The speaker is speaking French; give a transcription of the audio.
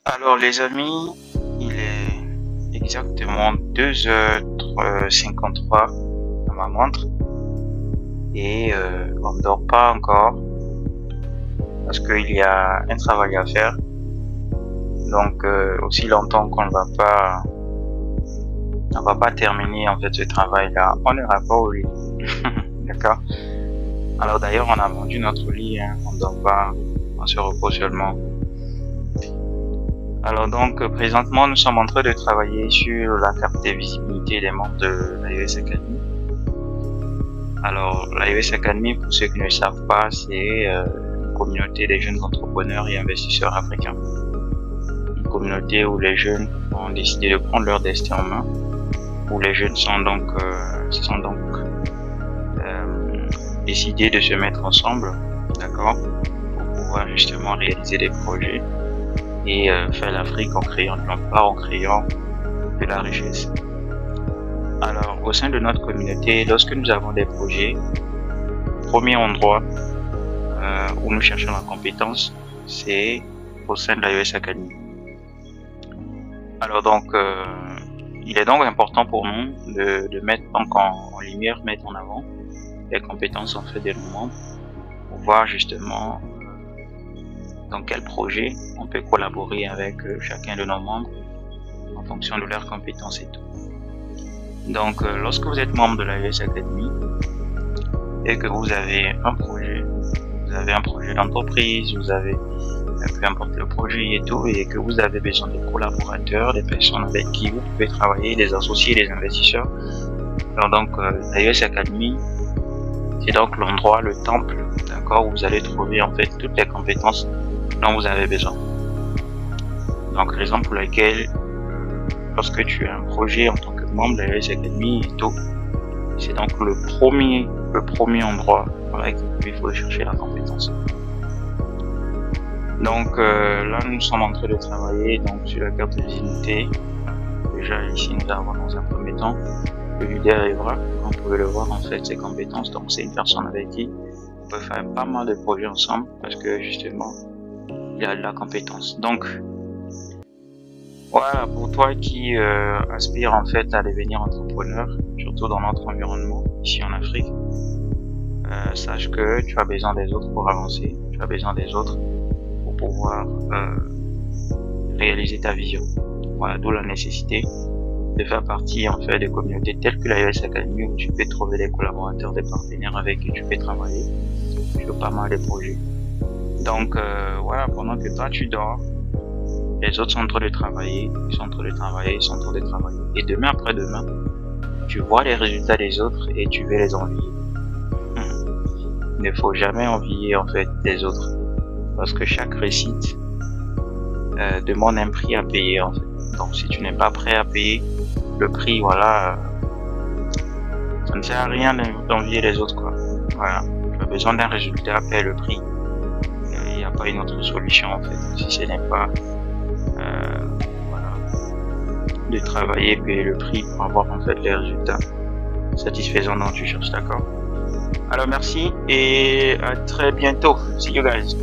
Alors les amis, il est exactement 2h53 à ma montre et on ne dort pas encore parce qu'il y a un travail à faire. Donc aussi longtemps qu'on ne va pas terminer en fait ce travail-là, on n'ira pas au lit. D'accord. Alors d'ailleurs on a vendu notre lit, hein. On ne dort pas, on se repose seulement. Alors donc présentement nous sommes en train de travailler sur la carte de visibilité des membres de l'IES Academy. Alors l'IES Academy, pour ceux qui ne le savent pas, c'est une communauté des jeunes entrepreneurs et investisseurs africains. Une communauté où les jeunes ont décidé de prendre leur destin en main, où les jeunes sont donc décidés de se mettre ensemble, d'accord, pour pouvoir justement réaliser des projets et faire l'Afrique en créant de l'emploi, en créant de la richesse. Alors, au sein de notre communauté, lorsque nous avons des projets, premier endroit où nous cherchons la compétence, c'est au sein de l'IES Academy. Alors donc, il est donc important pour nous de mettre donc en lumière, mettre en avant les compétences en fait de nos membres, pour voir justement dans quel projet on peut collaborer avec chacun de nos membres en fonction de leurs compétences et tout. Donc lorsque vous êtes membre de l'IES Academy et que vous avez un projet d'entreprise, vous avez peu importe le projet et tout, et que vous avez besoin de collaborateurs, des personnes avec qui vous pouvez travailler, des associés, des investisseurs. Alors donc l'IES Academy, c'est donc l'endroit, le temple, d'accord, où vous allez trouver en fait toutes les compétences dont vous avez besoin. Donc raison pour laquelle lorsque tu as un projet en tant que membre de l'IES Academy et tout, c'est donc le premier endroit avec lequel il faut chercher la compétence. Donc là nous sommes en train de travailler donc sur la carte de visibilité. Déjà ici nous avons dans un premier temps le leader Evra, comme vous pouvez le voir en fait ses compétences. Donc c'est une personne avec qui on peut faire pas mal de projets ensemble parce que justement il a de la compétence. Donc voilà, pour toi qui aspire en fait à devenir entrepreneur, surtout dans notre environnement ici en Afrique, sache que tu as besoin des autres pour avancer, tu as besoin des autres pour pouvoir réaliser ta vision. Voilà, d'où la nécessité de faire partie en fait de communautés telles que l'IES Academy, où tu peux trouver des collaborateurs, des partenaires avec qui tu peux travailler sur pas mal de projets. Donc voilà, pendant que toi tu dors, les autres sont en train de travailler, ils sont en train de travailler. Et demain après-demain, tu vois les résultats des autres et tu veux les envier. Il ne faut jamais envier en fait des autres, parce que chaque réussite demande un prix à payer en fait. Donc si tu n'es pas prêt à payer le prix, voilà, ça ne sert à rien d'envier les autres, quoi. Voilà, tu as besoin d'un résultat, paie le prix. Il n'y a pas une autre solution en fait, si ce n'est pas voilà, de travailler, payer le prix pour avoir en fait les résultats satisfaisants dont tu cherches, d'accord. Alors merci et à très bientôt. See you guys.